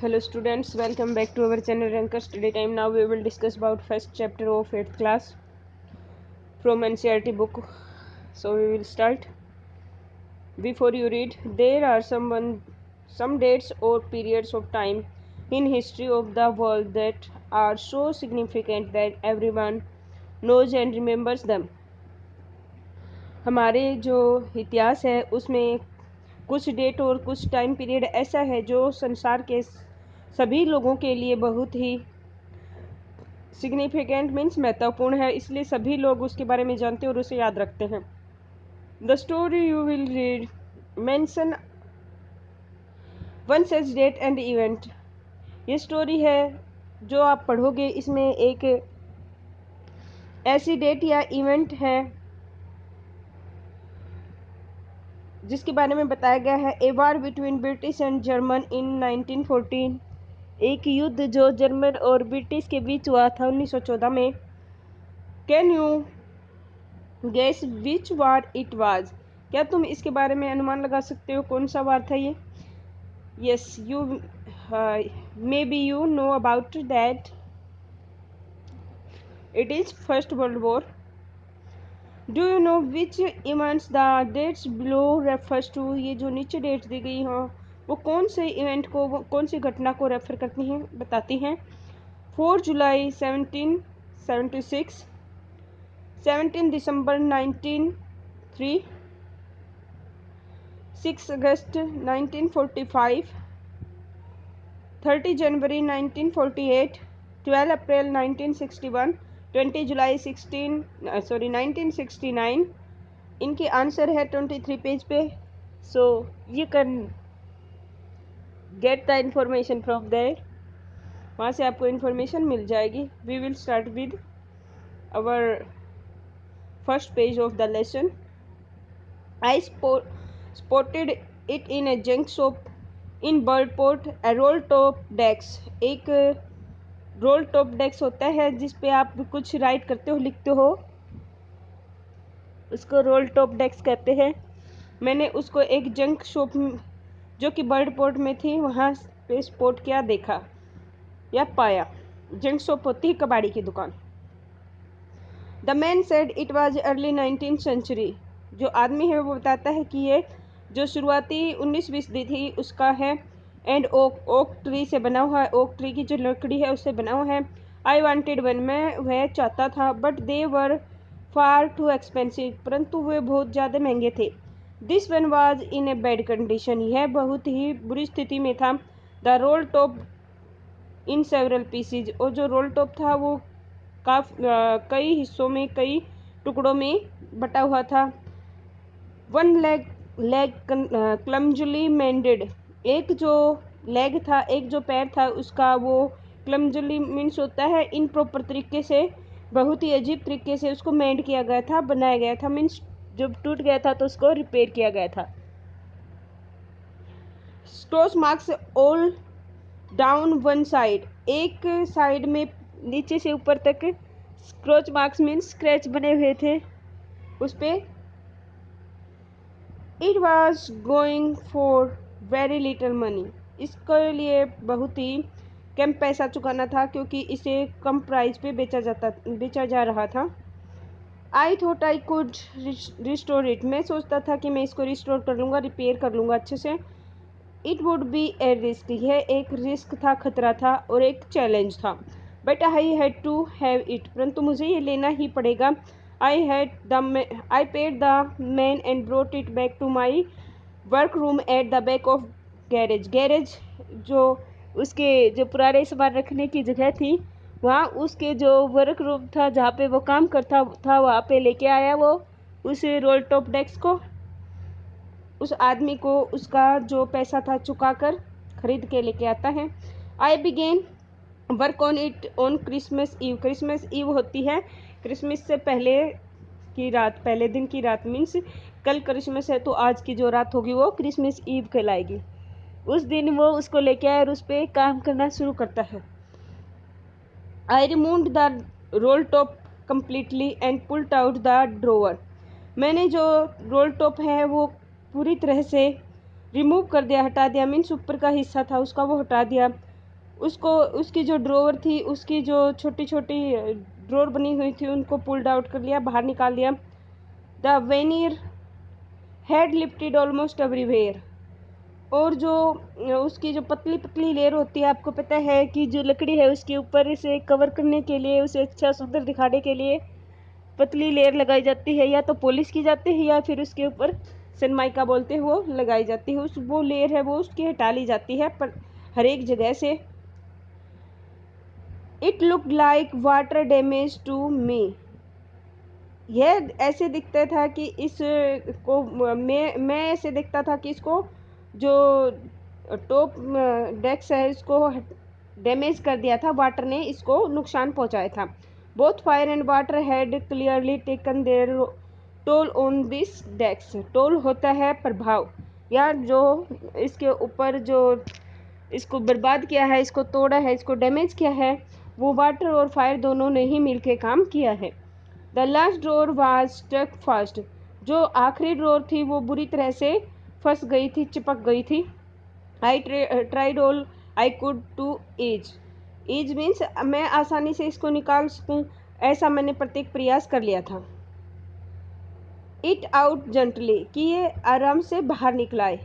Hello students, welcome back to our channel Ranker Study Time. Now we will discuss about first chapter of 8th class from NCERT book. So we will start. Before you read, there are some dates or periods of time in history of the world that are so significant that everyone knows and remembers them. हमारे जो इतिहास है उसमें कुछ date और कुछ time period ऐसा है जो संसार के सभी लोगों के लिए बहुत ही सिग्निफिकेंट मीन्स महत्वपूर्ण है, इसलिए सभी लोग उसके बारे में जानते हैं और उसे याद रखते हैं। The story you will read mention one such date and event. ये स्टोरी है जो आप पढ़ोगे, इसमें एक ऐसी डेट या इवेंट है जिसके बारे में बताया गया है। ए वार बिटवीन ब्रिटिश एंड जर्मन इन 1914, एक युद्ध जो जर्मन और ब्रिटिश के बीच हुआ था 1914 में। Can you guess which war it was? क्या तुम इसके बारे में अनुमान लगा सकते हो कौन सा वार था ये? Yes, you may be you know about that it is first world war. Do you know which events the dates below refers to? ये जो नीचे डेट्स दी गई हैं वो कौन से इवेंट को, कौन सी घटना को रेफर करती हैं, बताती हैं। 4 जुलाई 1776, 17 दिसंबर 1903, 6 अगस्त 1945, 30 जनवरी 1948, 12 अप्रैल 1961, 20 जुलाई 1969। इनके आंसर है 23 पेज पे। So you can get the information from there, वहाँ से आपको इन्फॉर्मेशन मिल जाएगी। We will start with our first page of the lesson. I spotted it in a junk shop in Birdport, a roll top desk। एक role top desk होता है जिस पे आप कुछ राइट करते हो, लिखते हो, उसको रोल टॉप डेस्क कहते हैं। मैंने उसको एक जंक शॉप जो कि बर्डपोर्ट में थी वहाँ पे स्पॉट किया, देखा या पाया। जंक शॉप होती है कबाड़ी की दुकान। The man said it was early 19th century. जो आदमी है वो बताता है कि ये जो शुरुआती 19वीं सदी थी उसका है। एंड ओक ट्री से बना हुआ है, ओक ट्री की जो लकड़ी है उससे बना हुआ है। आई वांटेड वन, मैं वह चाहता था, but they were far too expensive, परंतु वे बहुत ज़्यादा महंगे थे। This one was in a bad condition, यह बहुत ही बुरी स्थिति में था। The roll top in several pieces, और जो रोल टॉप था वो कई हिस्सों में, कई टुकड़ों में बटा हुआ था। वन लेग क्लमजली मेंडेड, एक जो लेग था, एक जो पैर था उसका वो क्लमजली मीन्स होता है इनप्रॉपर तरीके से, बहुत ही अजीब तरीके से उसको मेंड किया गया था, बनाया गया था, मीन्स जब टूट गया था तो उसको रिपेयर किया गया था। Scratch marks all down one side, एक साइड में नीचे से ऊपर तक स्क्रॉच मार्क्स मीन्स स्क्रैच बने हुए थे उस पे। It was going for very little money, इसके लिए बहुत ही कम पैसा चुकाना था क्योंकि इसे कम प्राइस पे बेचा जा रहा था। I thought I could restore it, मैं सोचता था कि मैं इसको रिस्टोर कर लूँगा, रिपेयर कर लूँगा अच्छे से। It would be A risk, यह एक रिस्क था, खतरा था और एक चैलेंज था। But I had to have it, परंतु मुझे ये लेना ही पड़ेगा। I paid the man and brought it back to my work room at the back of garage. Garage जो उसके जो पुराने सामान रखने की जगह थी, वहाँ उसके जो वर्क रूम था जहाँ पे वो काम करता था वहाँ पे लेके आया वो उस रोल टॉप डेस्क को। उस आदमी को उसका जो पैसा था चुका कर खरीद के लेके आता है। I began work on it on Christmas Eve, Christmas Eve होती है क्रिसमस से पहले की रात, पहले दिन की रात मीन्स कल क्रिसमस है तो आज की जो रात होगी वो क्रिसमस ईव कहलाएगी। उस दिन वो उसको लेके आया और उस पर काम करना शुरू करता है। I removed the roll top completely and pulled out the drawer, मैंने जो रोल टॉप है वो पूरी तरह से रिमूव कर दिया, हटा दिया, मीन्स ऊपर का हिस्सा था उसका वो हटा दिया। उसको, उसकी जो ड्रॉवर थी, उसकी जो छोटी छोटी ड्रॉर बनी हुई थी, उनको पुल्ड आउट कर लिया, बाहर निकाल लिया। The vernier had lifted almost everywhere. और जो उसकी जो पतली पतली लेयर होती है, आपको पता है कि जो लकड़ी है उसके ऊपर इसे कवर करने के लिए, उसे अच्छा सुंदर दिखाने के लिए पतली लेयर लगाई जाती है, या तो पॉलिश की जाती है या फिर उसके ऊपर सनमाइका बोलते हैं वो लगाई जाती है। उस वो लेयर है वो उसकी हटा ली जाती है पर हर एक जगह से। It look like water damage to me. यह ऐसे दिखता था कि इस को मैं ऐसे दिखता था कि इसको जो टॉप डेक्स है इसको डैमेज कर दिया था, वाटर ने इसको नुकसान पहुंचाया था। Both fire and water had clearly taken their toll on this डेक्स। टोल होता है प्रभाव, या जो इसके ऊपर जो इसको बर्बाद किया है, इसको तोड़ा है, इसको डैमेज किया है, वो वाटर और फायर दोनों ने ही मिलकर काम किया है। The last drawer was stuck fast. जो आखिरी ड्रॉर थी वो बुरी तरह से फंस गई थी, चिपक गई थी। I tried all I could to ease. Ease means मैं आसानी से इसको निकाल सकूं, ऐसा मैंने प्रत्येक प्रयास कर लिया था। इट आउट जेंटली, कि ये आराम से बाहर निकलाए।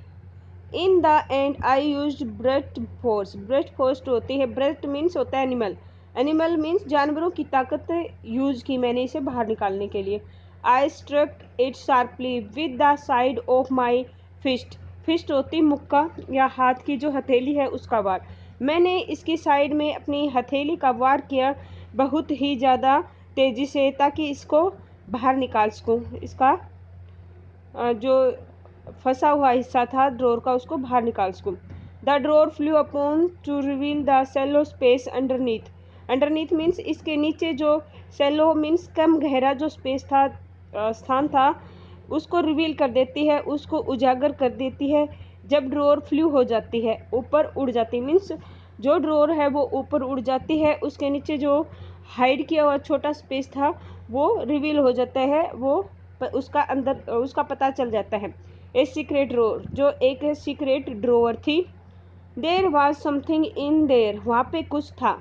In the end I use breath force. Breath force होती है, ब्रेथ मीन्स होता है एनिमल, एनिमल मीन्स जानवरों की ताकत यूज की मैंने इसे बाहर निकालने के लिए। I struck it sharply with the side of my fist. Fist होती मुक्का या हाथ की जो हथेली है उसका वार। मैंने इसकी साइड में अपनी हथेली का वार किया बहुत ही ज़्यादा तेज़ी से, ताकि इसको बाहर निकाल सकूँ। इसका जो फंसा हुआ हिस्सा था ड्रॉर का उसको बाहर निकाल सकूँ। The drawer flew open to reveal the shallow space underneath. Underneath means इसके नीचे जो सेलो मीन्स कम गहरा जो स्पेस था, स्थान था, उसको रिवील कर देती है, उसको उजागर कर देती है। जब ड्रॉर फ्लू हो जाती है, ऊपर उड़ जाती, मीन्स जो ड्रॉर है वो ऊपर उड़ जाती है, उसके नीचे जो हाइड किया हुआ छोटा स्पेस था वो रिवील हो जाता है, वो उसका अंदर उसका पता चल जाता है। ए सीक्रेट ड्रॉर, जो एक सीक्रेट ड्रॉवर थी। There was something in there, वहाँ पे कुछ था,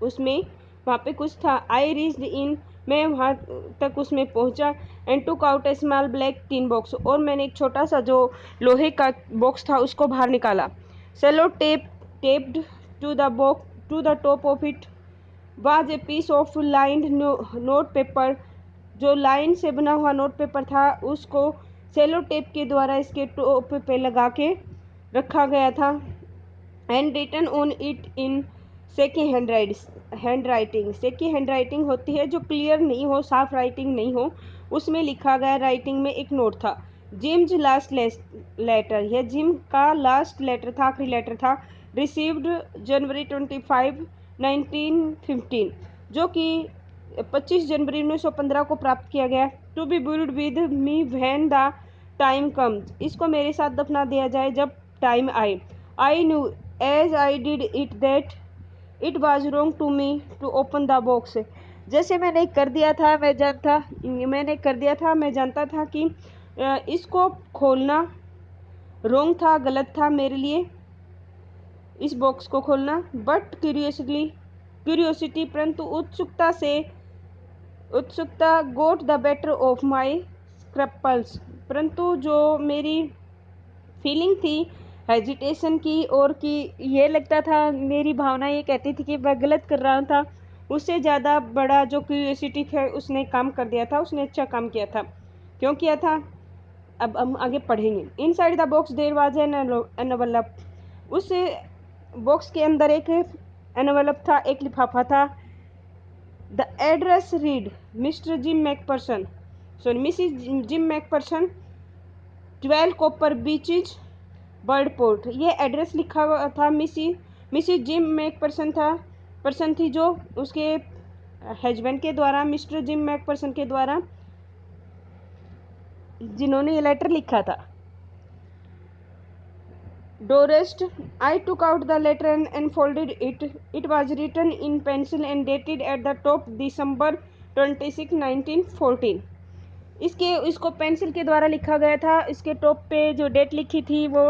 उसमें वहाँ पे कुछ था। आई रीच्ड इन, मैं वहाँ तक उसमें पहुँचा। And took out A small black tin box, और मैंने एक छोटा सा जो लोहे का बॉक्स था उसको बाहर निकाला। Sellotape taped to the box to the top of it was a piece of lined note paper. जो लाइन से बना हुआ नोट पेपर था उसको सेलो टेप के द्वारा इसके टॉप पे लगा के रखा गया था। And written on it in shaky handwriting. Shaky handwriting होती है जो क्लियर नहीं हो, साफ राइटिंग नहीं हो, उसमें लिखा गया राइटिंग में एक नोट था। जिम्स लास्ट लेटर, यह जिम का लास्ट लेटर था, आखिरी लेटर था। रिसीव्ड जनवरी 25 1915, जो कि 25 जनवरी 1915 को प्राप्त किया गया। To be buried with me when the time comes, इसको मेरे साथ दफना दिया जाए जब टाइम आए। I knew as I did it that it was wrong to me to open the box. जैसे मैंने कर दिया था, मैं जानता था कि इसको खोलना रॉन्ग था, गलत था मेरे लिए इस बॉक्स को खोलना। बट क्यूरियोसिटी, परंतु उत्सुकता got the better of my scruples, परंतु जो मेरी फीलिंग थी हेजिटेशन की, और कि ये लगता था, मेरी भावना ये कहती थी कि मैं गलत कर रहा था, उससे ज़्यादा बड़ा जो क्यूरियोसिटी था उसने काम कर दिया था, उसने अच्छा काम किया था। क्यों किया था अब हम आगे पढ़ेंगे। Inside the box there was an envelope, उस बॉक्स के अंदर एक एनवलप था, एक लिफाफा था। The address read Mr Jim McPherson, sorry Mrs Jim McPherson, 12 Copper Beeches Bridport. ये एड्रेस लिखा हुआ था। मिसिज जिम मैकपर्सन पर्सन थी, जो उसके हस्बैंड के द्वारा, मिस्टर जिम मैकपर्सन के द्वारा, जिन्होंने ये लेटर लिखा था। Dorest, I took out the letter and unfolded it. It was written in pencil and dated at the top December 26, 1914. इसको पेंसिल के द्वारा लिखा गया था। इसके टॉप पे जो डेट लिखी थी वो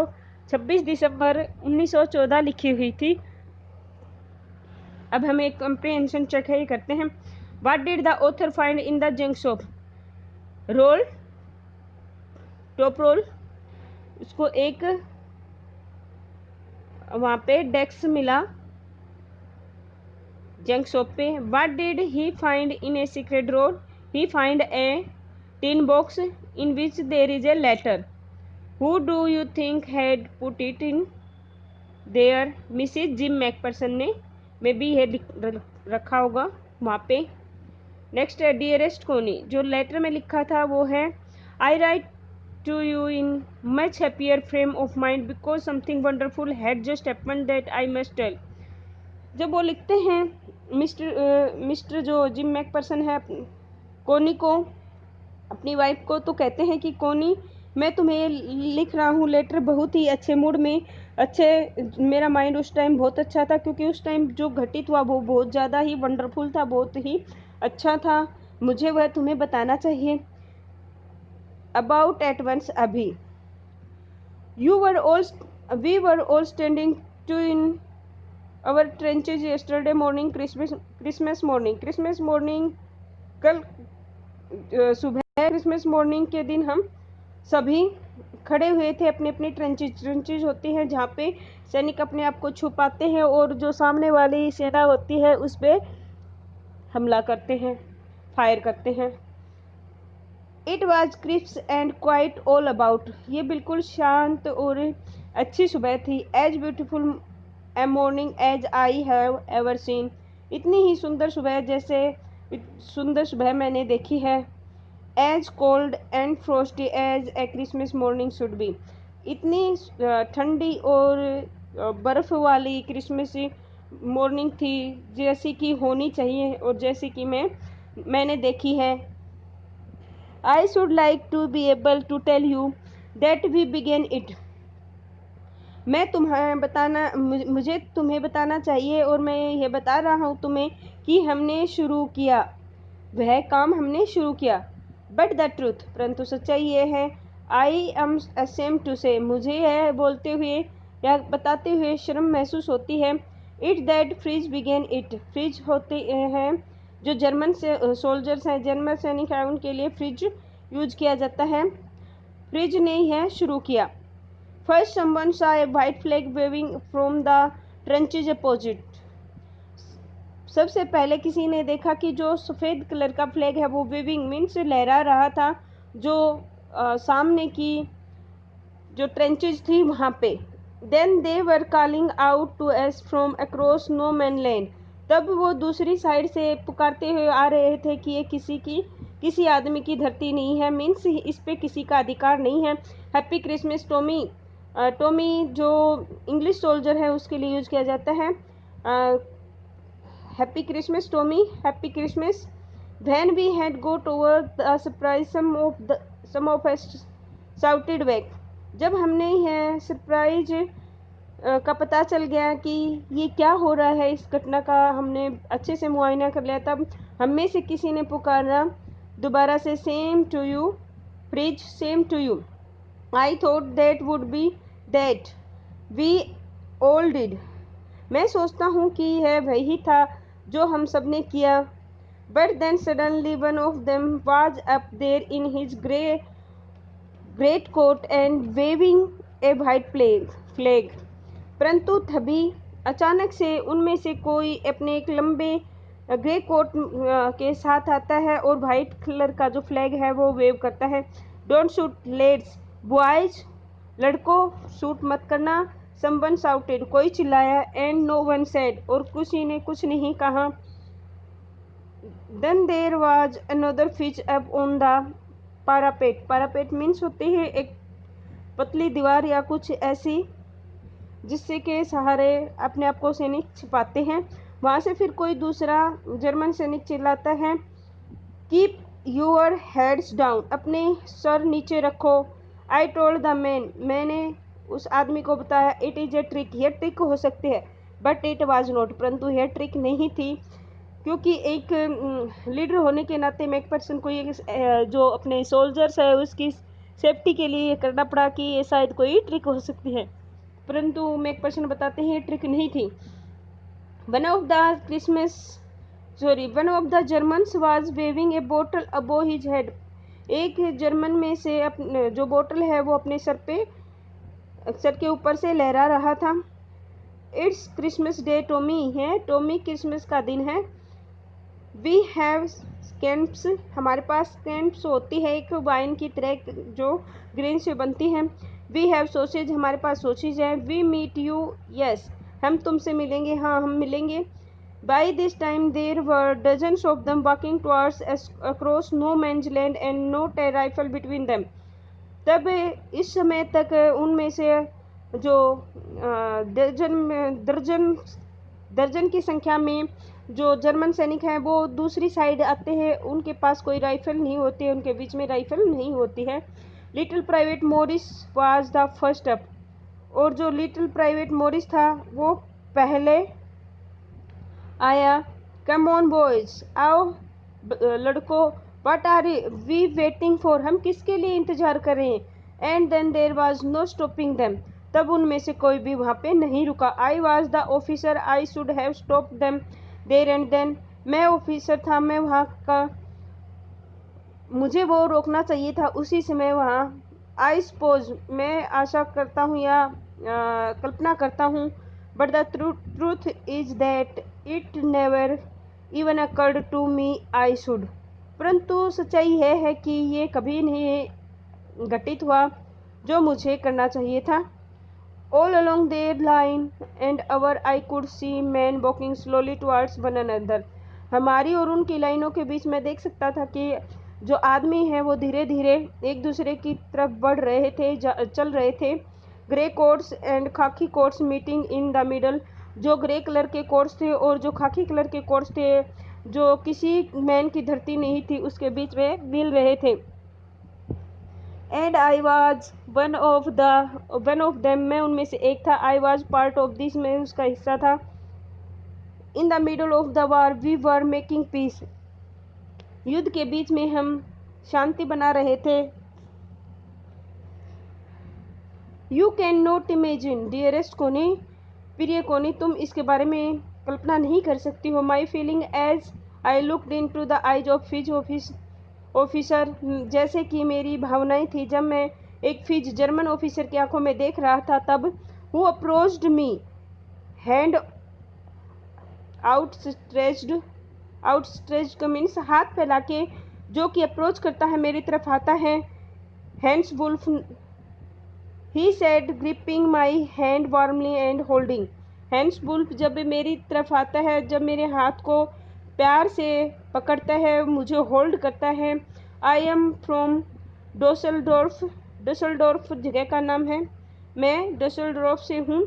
26 दिसंबर 1914 लिखी हुई थी। अब हम एक कंप्रीहेंशन चेक है करते हैं। What did the author find in the junk shop? Roll, top roll, उसको एक वहाँ पे डेस्क मिला जंक शॉप पे। What did he find in a secret drawer? He find a tin box in which there is a letter. Who do you think had put it in there? Mrs Jim McPherson ने may be ये रखा होगा वहाँ पे। Next है dearest कोनी, जो letter में लिखा था वो है I write to you in much happier frame of mind because something wonderful had just happened that I must tell. जब वो लिखते हैं मिस्टर जो जिम मैकपर्सन है कोनी को, अपनी वाइफ को, तो कहते हैं कि कोनी मैं तुम्हें लिख रहा हूँ लेटर बहुत ही अच्छे मूड में, मेरा माइंड उस टाइम बहुत अच्छा था क्योंकि उस टाइम जो घटित हुआ वो बहुत ज़्यादा ही वंडरफुल था, बहुत ही अच्छा था, मुझे वह तुम्हें बताना चाहिए अबाउट एट वंस अभी। We were all standing to in our trenches yesterday morning, Christmas morning कल सुबह क्रिसमस मॉर्निंग के दिन हम सभी खड़े हुए थे अपने अपने ट्रेंचेज होती हैं जहाँ पे सैनिक अपने आप को छुपाते हैं और जो सामने वाली सेना होती है उस पर हमला करते हैं, फायर करते हैं। It was crisp and quiet all about, ये बिल्कुल शांत और अच्छी सुबह थी। As beautiful a morning as I have ever seen, इतनी ही सुंदर सुबह जैसे सुंदर सुबह मैंने देखी है। As cold and frosty as a Christmas morning should be, इतनी ठंडी और बर्फ़ वाली क्रिसमस मॉर्निंग थी जैसी कि होनी चाहिए और जैसी कि मैंने देखी है। I should like to be able to tell you that we began it, मुझे तुम्हें बताना चाहिए और मैं ये बता रहा हूँ तुम्हें कि हमने शुरू किया, वह काम हमने शुरू किया। बट द ट्रूथ, परंतु सच्चाई ये है, आई एम असेम टू से, मुझे यह बोलते हुए या बताते हुए शर्म महसूस होती है। It that Fritz began it, Fritz होते हैं जो जर्मन से सोल्जर्स हैं, जर्मन सैनिक हैं, उनके लिए फ्रिज यूज किया जाता है, फ्रिज ने यह शुरू किया। First someone saw a white flag waving from the trenches opposite, सबसे पहले किसी ने देखा कि जो सफ़ेद कलर का फ्लैग है वो वेविंग मीन्स लहरा रहा था, जो सामने की जो ट्रेंचेज थी वहाँ पे। Then they were calling out to us from across no man land, तब वो दूसरी साइड से पुकारते हुए आ रहे थे कि ये किसी आदमी की धरती नहीं है, मीन्स इस पे किसी का अधिकार नहीं है। हैप्पी क्रिसमस टॉमी, टॉमी जो इंग्लिश सोल्जर है उसके लिए यूज किया जाता है। Happy Christmas Tommy, happy Christmas. When we had go toward the surprise some of us shouted back, जब हमने यह सरप्राइज का पता चल गया कि ये क्या हो रहा है, इस घटना का हमने अच्छे से मुआयना कर लिया, तब हम में से किसी ने पुकारा दोबारा से, same to you Fritz, same to you. I thought that would be that we all did, मैं सोचता हूँ कि यह वही था जो हम सब ने किया। But then suddenly one of them was up there in his great coat and waving a white flag, परंतु तभी अचानक से उनमें से कोई अपने एक लंबे ग्रे कोट के साथ आता है और वाइट कलर का जो फ्लैग है वो वेव करता है। डोंट शूट लेट्स बॉयज, लड़कों शूट मत करना। समवन शाउटेड, कोई चिल्लाया। एंड नो वन सेड, और किसी ने कुछ नहीं कहा। Then there was another Fritz up on the parapet, parapet means होती है एक पतली दीवार या कुछ ऐसी जिससे के सहारे अपने आप को सैनिक छिपाते हैं। वहाँ से फिर कोई दूसरा जर्मन सैनिक चिल्लाता है, कीप योर हेड्स डाउन, अपने सर नीचे रखो। आई टोल्ड द मैन, मैंने उस आदमी को बताया, इट इज़ ए ट्रिक, यह ट्रिक हो सकती है। बट इट वाज नॉट, परंतु यह ट्रिक नहीं थी, क्योंकि एक लीडर होने के नाते मैकपर्सन को ये जो अपने सोल्जर्स है उसकी सेफ्टी के लिए ये करना पड़ा कि ये शायद कोई ट्रिक हो सकती है, परंतु मैकपर्सन बताते हैं ये ट्रिक नहीं थी। One of the Germans was waving a bottle above his head. एक जर्मन में से अपने जो बोतल है वो अपने सर के ऊपर से लहरा रहा था। इट्स क्रिसमस डे टॉमी है, टॉमी क्रिसमस का दिन है। वी हैव कैंप्स, हमारे पास कैंप्स होती है एक वाइन की तरह जो ग्रेन से बनती है। वी हैव सॉसेज, हमारे पास सॉसेज है। वी मीट यू, यस, हम तुमसे मिलेंगे, हाँ हम मिलेंगे। By this time there were dozens of them walking towards across no man's land and no rifle between them. तब इस समय तक उनमें से जो दर्जन की संख्या में जो जर्मन सैनिक हैं वो दूसरी साइड आते हैं। उनके पास कोई राइफल नहीं होती है, उनके बीच में राइफल नहीं होती है। Little private Morris was the first up, और जो लिटिल प्राइवेट मॉरिस था वो पहले आया। कम ऑन बॉयज, आओ लड़कों, what are we waiting for, हम किसके लिए इंतजार कर रहे हैं। And then there was no stopping them, तब उनमें से कोई भी वहाँ पे नहीं रुका। I was the officer, I should have stop them there and then, मैं ऑफिसर था, मैं वहाँ का, मुझे वो रोकना चाहिए था उसी समय वहाँ। आई सपोज, मैं आशा करता हूँ या कल्पना करता हूँ। But the truth is that it never even occurred to me I should, परंतु सच्चाई यह है कि ये कभी नहीं घटित हुआ जो मुझे करना चाहिए था। All along their line and our I could see man walking slowly towards one another, हमारी और उनकी लाइनों के बीच में देख सकता था कि जो आदमी हैं वो धीरे धीरे एक दूसरे की तरफ बढ़ रहे थे, चल रहे थे। ग्रे कोट्स एंड खाकी quotes meeting in the middle, जो ग्रे कलर के कोट्स थे और जो खाकी कलर के कोट्स थे जो किसी मैन की धरती नहीं थी उसके बीच में मिल रहे थे। And I was one of them, मैं उनमें से एक था। I was part of this, मैं उसका हिस्सा था। In the middle of the war we were making peace, युद्ध के बीच में हम शांति बना रहे थे। You can not imagine dearest Connie, प्रिय कोनी, तुम इसके बारे में कल्पना नहीं कर सकती हो। My feeling as I looked into the eyes of Fritz officer, जैसे कि मेरी भावनाएं थी जब मैं एक फिज जर्मन ऑफिसर की आंखों में देख रहा था। तब who approached me, hand outstretched means हाथ फैला के, जो कि अप्रोच करता है मेरी तरफ आता है। Hans Wolf, he said gripping my hand warmly and holding, Hans Wolf जब मेरी तरफ आता है, जब मेरे हाथ को प्यार से पकड़ता है, मुझे होल्ड करता है। आई एम फ्रॉम डोसलडोर्फ जगह का नाम है, मैं डोसलडोर्फ से हूँ।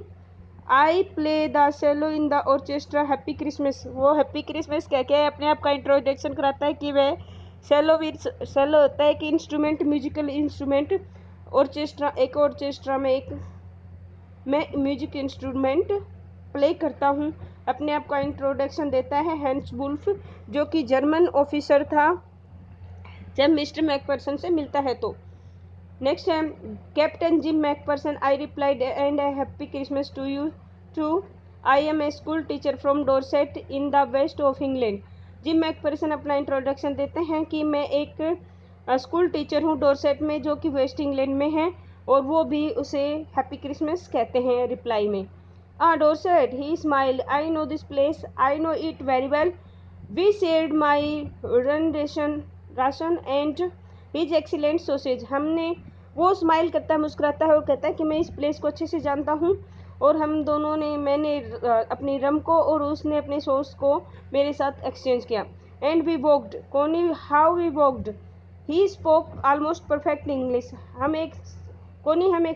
I play the cello in the orchestra, happy Christmas, वो हैप्पी क्रिसमस कह के अपने आप का इंट्रोडक्शन कराता है कि वह सेलो होता है कि इंस्ट्रूमेंट, म्यूजिकल इंस्ट्रूमेंट। ऑर्केस्ट्रा, एक ऑर्केस्ट्रा में मैं म्यूजिक इंस्ट्रूमेंट प्ले करता हूँ, अपने आप का इंट्रोडक्शन देता है हैंस वुल्फ, जो कि जर्मन ऑफिसर था जब मिस्टर मैकफर्सन से मिलता है। तो नेक्स्ट है captain Jim McPherson, I replied and a happy Christmas to you too, I am a school teacher from Dorset in the west of England. Jim McPherson अपना introduction देते हैं कि मैं एक स्कूल टीचर हूँ डोरसेट में, जो कि वेस्ट इंग्लैंड में है, और वो भी उसे हैप्पी क्रिसमस कहते हैं रिप्लाई में। Dorset, he smiled, I know this place, I know it very well, we shared my ration and his excellent sausage, हमने, वो स्माइल करता है, मुस्कुराता है और कहता है कि मैं इस प्लेस को अच्छे से जानता हूँ, और हम दोनों ने, मैंने अपनी रम को और उसने अपने सॉस को मेरे साथ एक्सचेंज किया। And we walked, Connie how we walked, he spoke almost perfect English, हम एक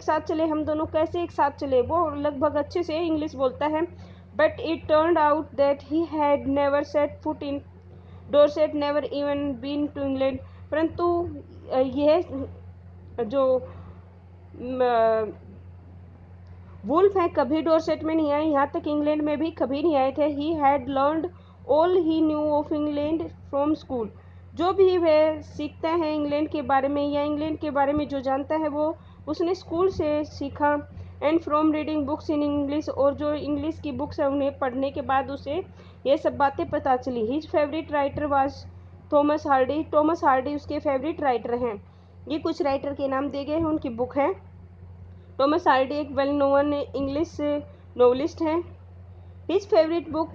साथ चले, हम दोनों कैसे एक साथ चले, वो लगभग अच्छे से इंग्लिश बोलता है। But it turned out that he had never set foot in Dorset, never even been to England, परंतु यह जो वुल्फ है कभी डोरसेट में नहीं आए, यहाँ तक इंग्लैंड में भी कभी नहीं आए थे। He had learned all he new of England from school, जो भी वह सीखता है इंग्लैंड के बारे में या इंग्लैंड के बारे में जो जानता है वो उसने स्कूल से सीखा। And from reading books in English, और जो इंग्लिश की बुक्स है उन्हें पढ़ने के बाद उसे ये सब बातें पता चली। His favourite writer was Thomas Hardy. Thomas Hardy उसके फेवरेट राइटर हैं। ये कुछ राइटर के नाम दिए गए हैं, उनकी बुक है। थॉमस हार्डी एक वेल नोन इंग्लिश नॉवलिस्ट हैं। His favourite book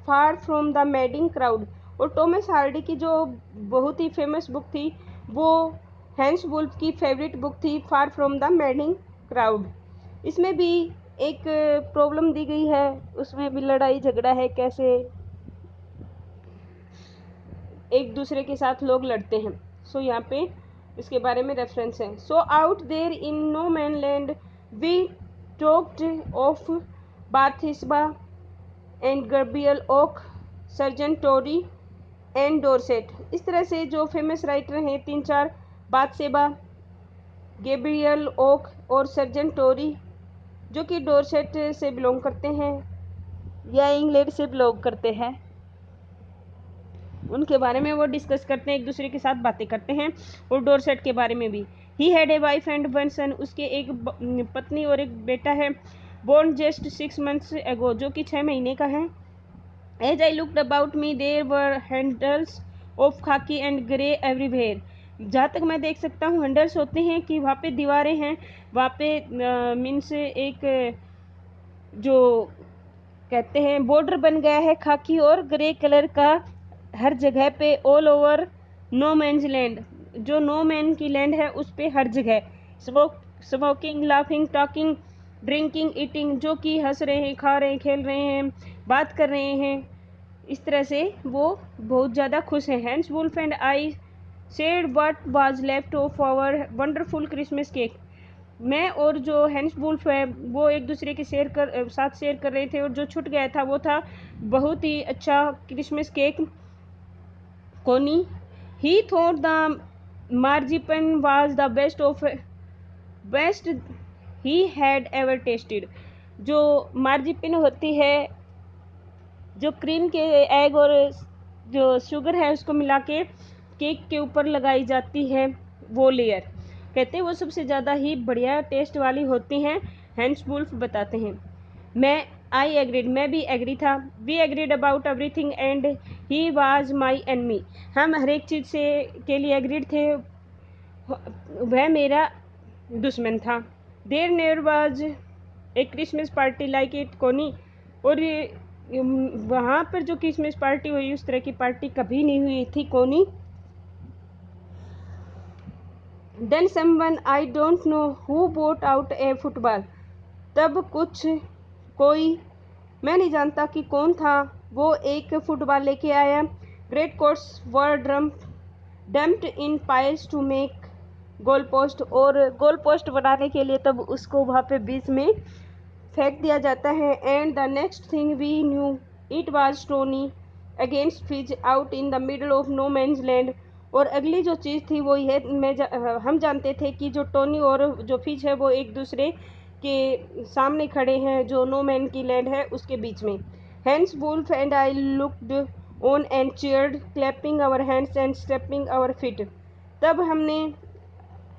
far from the madding crowd, और टॉमस हार्डी की जो बहुत ही फेमस बुक थी वो हैंस वुल्फ की फेवरेट बुक थी, far from the madding crowd. इसमें भी एक प्रॉब्लम दी गई है, उसमें भी लड़ाई झगड़ा है, कैसे एक दूसरे के साथ लोग लड़ते हैं। सो यहाँ पे इसके बारे में रेफरेंस है। So out there in no man land we talked of Bathsheba and Gabriel Oak, Sergeant Troy and Dorset. इस तरह से जो फेमस राइटर हैं 3-4, बाथसेबा, गैब्रियल ओक और सर्जन टोरी, जो कि डोरसेट से बिलोंग करते हैं या इंग्लैंड से बिलोंग करते हैं, उनके बारे में वो डिस्कस करते हैं, एक दूसरे के साथ बातें करते हैं। और डोरसेट के बारे में भी, he had a wife and one son, उसके एक पत्नी और एक बेटा है, बोर्न जस्ट 6 months एगो, जो कि 6 महीने का है। As I looked about me there were handfuls of khaki and grey everywhere. जहाँ तक मैं देख सकता हूँ हैंडल्स होते हैं कि वहाँ पे दीवारें हैं, वहाँ पे मीन्स एक जो कहते हैं बॉर्डर बन गया है खाकी और ग्रे कलर का हर जगह पे, all over no man's land, जो नो मैन की लैंड है उस पे हर जगह, smoking, laughing, talking, drinking, eating, जो कि हंस रहे हैं, खा रहे हैं, खेल रहे हैं, बात कर रहे हैं, इस तरह से वो बहुत ज़्यादा खुश हैं। Hans Wolf and I shared what was left of our wonderful Christmas cake. मैं और जो हैंस वुल्फ है वो एक दूसरे के साथ शेयर कर रहे थे, और जो छूट गया था वो था बहुत ही अच्छा Christmas cake, Connie. He thought the marzipan was the best he had ever tasted. जो मार्जिपन होती है, जो क्रीम के एग और जो शुगर है उसको मिला के केक के ऊपर लगाई जाती है, वो लेयर, कहते हैं वो सबसे ज़्यादा ही बढ़िया टेस्ट वाली होती हैं, हैंस वुल्फ बताते हैं। आई एग्रीड, मैं भी एग्री था। We agreed about everything and he was my enemy, हम हर एक चीज़ से के लिए एग्रीड थे, वह मेरा दुश्मन था। There never was a Christmas party like it Connie, और वहाँ पर जो क्रिसमस पार्टी हुई उस तरह की पार्टी कभी नहीं हुई थी, Connie. Then someone I don't know who brought out a football, तब कोई मैं नहीं जानता कि कौन था, वो एक फुटबॉल लेके आया। Great coats were dumped in piles to make goal post, और गोल पोस्ट बनाने के लिए तब उसको वहाँ पे बीच में फेंक दिया जाता है। And the next thing we knew it was stony against fizz out in the middle of no man's land, और अगली जो चीज़ थी वो यह हम जानते थे कि जो टोनी और जो फिज है वो एक दूसरे के सामने खड़े हैं, जो नो मैन की लैंड है उसके बीच में। Hans Wolf and I looked on and cheered, clapping our hands and stepping our feet. तब हमने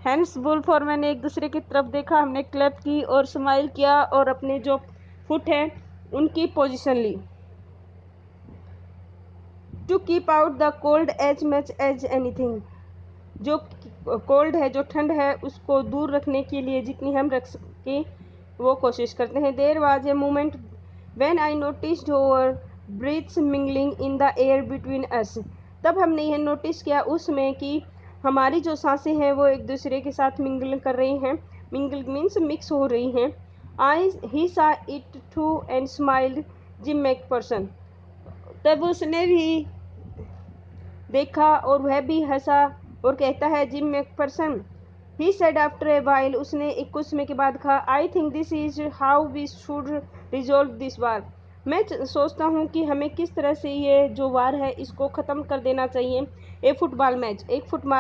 हैंस वुल्फ और मैंने एक दूसरे की तरफ देखा, हमने क्लैप की और स्माइल किया और अपने जो फुट है उनकी पोजीशन ली। To keep out the cold as much as anything, जो कोल्ड है, जो ठंड है, उसको दूर रखने के लिए जितनी हम रख सके वो कोशिश करते हैं। There was a moment when I noticed our breaths mingling in the air between us, तब हमने यह नोटिस किया उसमें कि हमारी जो सांसें हैं वो एक दूसरे के साथ मिंगल कर रही हैं, मिंगल मीन्स मिक्स हो रही हैं। He saw it too and smiled Jim McPherson, तब उसने भी देखा और वह भी हंसा और कहता है, Jim McPherson, he said after a while, उसने एक कुछ समय के बाद कहा, I think this is how we should resolve this war, मैं सोचता हूँ कि हमें किस तरह से ये जो वार है इसको ख़त्म कर देना चाहिए। एक फुटबॉल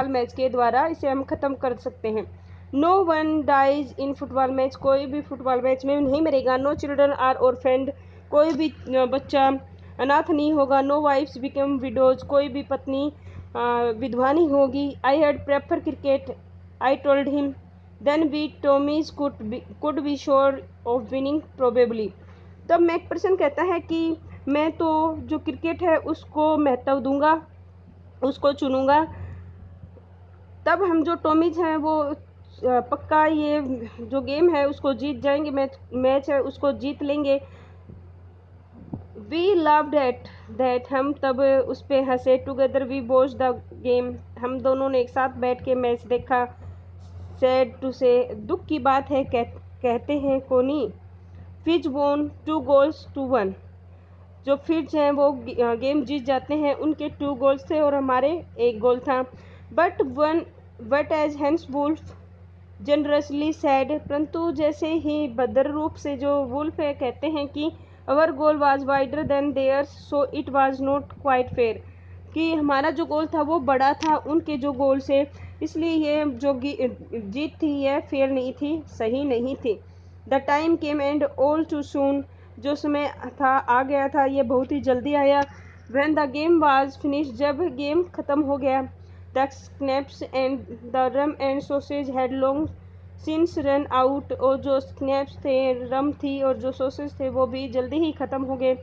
मैच के द्वारा इसे हम ख़त्म कर सकते हैं। No one dies in football match, कोई भी फुटबॉल मैच में नहीं मरेगा। नो चिल्ड्रन आर ऑर्फेंड, कोई भी बच्चा अनाथ नहीं होगा। नो वाइफ्स बिकम विडोज, कोई भी पत्नी विधवा नहीं होगी। I had prefer cricket, I told him, then we Tommies could be sure of winning probably. तब मैकपर्सन कहता है कि मैं तो जो क्रिकेट है उसको महत्व दूंगा, उसको चुनूंगा। तब हम जो टॉमीज हैं वो पक्का ये जो गेम है उसको जीत जाएंगे, मैच है उसको जीत लेंगे। वी लव्ड एट दैट, हम तब उस पर हंसे। Together we watch the game, हम दोनों ने एक साथ बैठ के मैच देखा। सैड टू से, दुख की बात है, कहते हैं कोनी। फिज वोन 2 goals to 1, जो फिज हैं वो गेम जीत जाते हैं, उनके 2 goals थे और हमारे 1 goal था। But as Hans Wolf generously said, परंतु जैसे ही भद्र रूप से जो वुल्फ है कहते हैं कि our goal was wider than theirs so it was not quite fair, कि हमारा जो गोल था वो बड़ा था उनके जो गोल से, इसलिए ये जो जीत थी ये फेयर नहीं थी, सही नहीं थी। The time came and all too soon, जो समय था आ गया था, ये बहुत ही जल्दी आया। When the game was finish, जब गेम ख़त्म हो गया। The snaps and the rum and sausage had long since run out, और जो स्नैप्स थे, रम थी और जो सॉसेज थे वो भी जल्दी ही ख़त्म हो गए।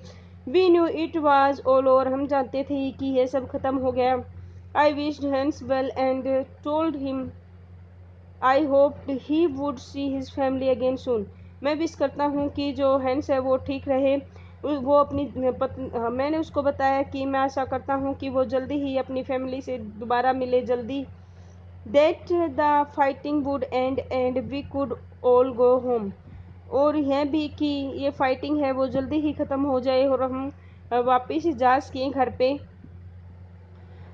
We knew it was all over, हम जानते थे कि ये सब ख़त्म हो गया। I wished Hans well and told him I hoped he would see his family again soon, मैं विश करता हूँ कि जो हैंस है वो ठीक रहे। वो अपनी मैंने उसको बताया कि मैं आशा करता हूँ कि वो जल्दी ही अपनी फैमिली से दोबारा मिले, जल्दी। That the fighting would end we could all go home, और यह भी कि ये फाइटिंग है वो जल्दी ही ख़त्म हो जाए और हम वापस जा सकें घर पे।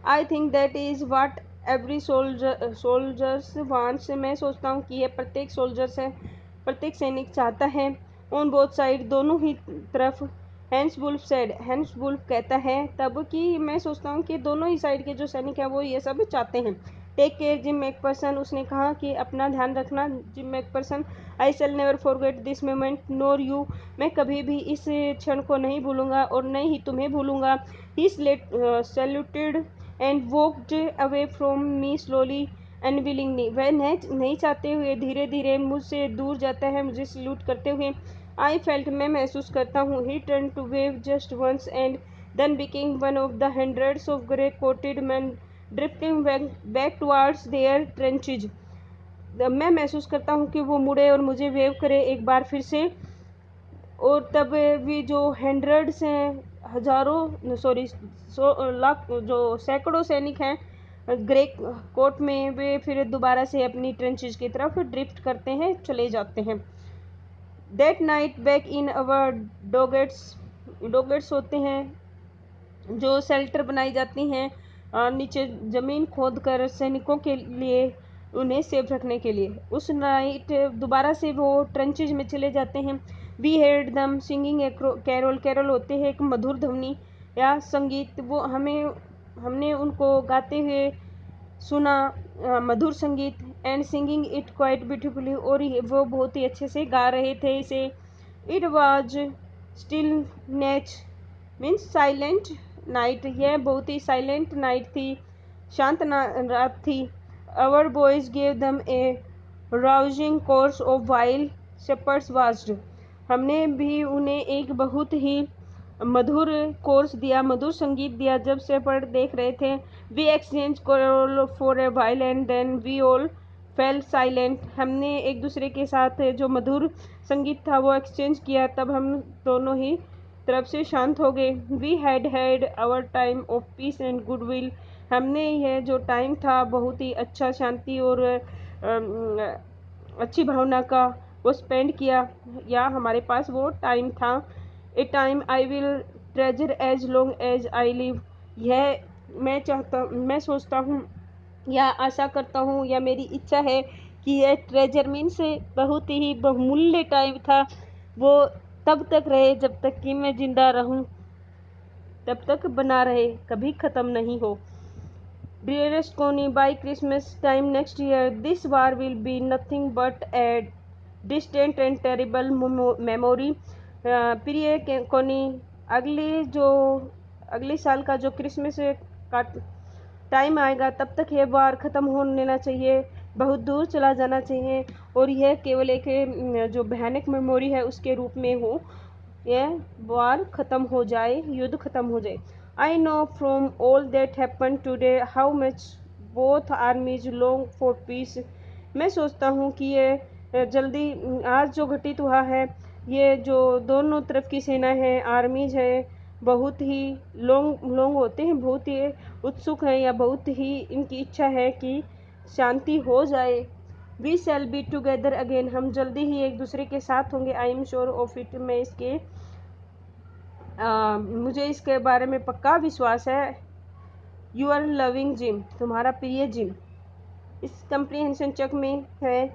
I think that is what every soldiers wants, मैं सोचता हूँ कि ये प्रत्येक सोल्जर्स है, प्रत्येक सैनिक चाहता है। ऑन बोथ साइड, दोनों ही तरफ। Hans Wolf said, Hans Wolf कहता है तब कि मैं सोचता हूँ कि दोनों ही साइड के जो सैनिक हैं वो ये सब चाहते हैं। टेक केयर जिम मैकपर्सन, उसने कहा कि अपना ध्यान रखना Jim McPherson. I shall never forget this moment nor you, मैं कभी भी इस क्षण को नहीं भूलूंगा और न ही तुम्हें भूलूंगा। He saluted and walked away from me slowly unwillingly, वह नहीं चाहते हुए धीरे धीरे मुझसे दूर जाता है, मुझे सल्यूट करते हुए। आई फेल्ट, मैं महसूस करता हूँ। He turn to wave just once and then became one of the hundreds of grey coated men drifting back towards their trenches, मैं महसूस करता हूँ कि वो मुड़े और मुझे वेव करे एक बार फिर से। और तब भी जो हंड्रेड्स हैं, हजारों, सॉरी, लाख, जो सैकड़ों सैनिक हैं ग्रे कोट में, वे फिर दोबारा से अपनी ट्रेंचेज की तरफ ड्रिफ्ट करते हैं, चले जाते हैं। दैट नाइट बैक इन अवर डोगेट्स होते हैं जो शेल्टर बनाई जाती हैं नीचे ज़मीन खोद कर सैनिकों के लिए, उन्हें सेफ रखने के लिए। उस नाइट दोबारा से वो ट्रेंचेज में चले जाते हैं। वी हेard दम सिंगिंग ए कैरोल, कैरोल होते हैं एक मधुर ध्वनि या संगीत, वो हमने उनको गाते हुए सुना, मधुर संगीत। And singing it quite beautifully, और वो बहुत ही अच्छे से गा रहे थे इसे। इट वॉज स्टिल नेच मीन्स साइलेंट नाइट, यह बहुत ही साइलेंट नाइट थी, शांत रात थी। अवर boys gave them a rousing chorus of While Shepherds Watched, हमने भी उन्हें एक बहुत ही मधुर कोर्स दिया, मधुर संगीत दिया जब शेपर्ड देख रहे थे। We exchange carols for a while and then we all fell silent, हमने एक दूसरे के साथ जो मधुर संगीत था वो एक्सचेंज किया, तब हम दोनों ही तरफ से शांत हो गए। We had our time of peace and goodwill, हमने यह जो टाइम था बहुत ही अच्छा, शांति और अच्छी भावना का वो स्पेंड किया, या हमारे पास वो टाइम था। A time I will treasure as long as I live, यह मैं सोचता हूँ या आशा करता हूँ या मेरी इच्छा है कि यह ट्रेजर मीन्स बहुत ही बहुमूल्य टाइम था, वो तब तक रहे जब तक कि मैं जिंदा रहूँ, तब तक बना रहे, कभी ख़त्म नहीं हो। Dearest Connie, by Christmas time next year, this war will be nothing but a distant and terrible memory. प्रिय कोनी, अगले साल का जो क्रिसमस का टाइम आएगा तब तक ये वार ख़त्म हो लेना चाहिए, बहुत दूर चला जाना चाहिए और यह केवल एक जो भयानक मेमोरी है उसके रूप में हो, यह वार ख़त्म हो जाए, युद्ध ख़त्म हो जाए। I know from all that happen today how much both आर्मीज long for piece. मैं सोचता हूँ कि ये जल्दी आज जो घटित हुआ है, ये जो दोनों तरफ की सेना है, आर्मीज है, बहुत ही लॉन्ग होते हैं, बहुत ही उत्सुक हैं या बहुत ही इनकी इच्छा है कि शांति हो जाए। We shall be together again, हम जल्दी ही एक दूसरे के साथ होंगे। I am sure of it, मैं इसके मुझे इसके बारे में पक्का विश्वास है। यू आर लविंग जिम, तुम्हारा प्रिय जिम। इस कंप्रीहेंशन चेक में है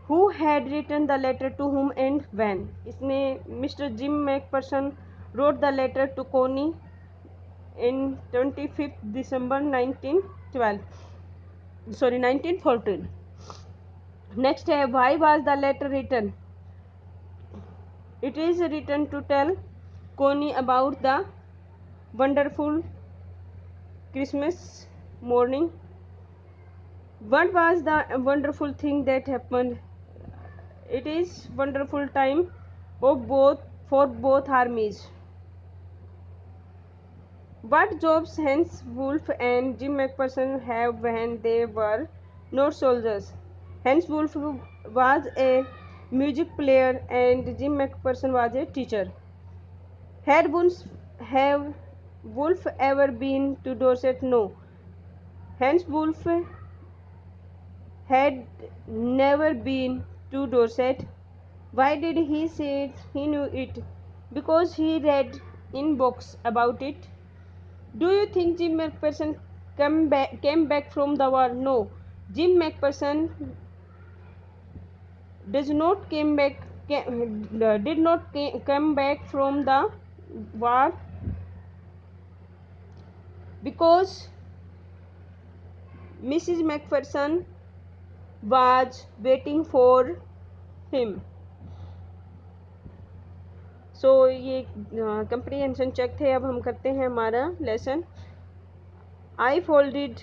who had written the letter to whom and when. इसमें Mr Jim McPherson wrote the letter to Connie in 25 December 1914। Next है why was the letter written. It is written to tell Connie about the wonderful Christmas morning. What was the wonderful thing that happened? It is wonderful time of both for both armies. What jobs Hans Wolf and Jim McPherson have when they were not soldiers? Hans Wolf was a music player and Jim McPherson was a teacher. Had Wolf ever been to Dorset? No. Hans Wolf had never been to Dorset. Why did he say he knew it? Because he read in books about it. Do you think Jim McPherson came back from the war? No. Jim McPherson did not come back from the war because Mrs. McPherson was waiting for him. सो ये comprehension check थे। अब हम करते हैं हमारा lesson. आई folded.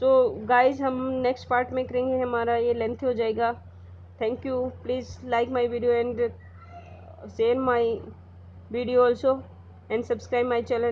So guys हम next part में करेंगे, हमारा ये लेंथ हो जाएगा। Thank you, please like my video and share my video also and subscribe my channel.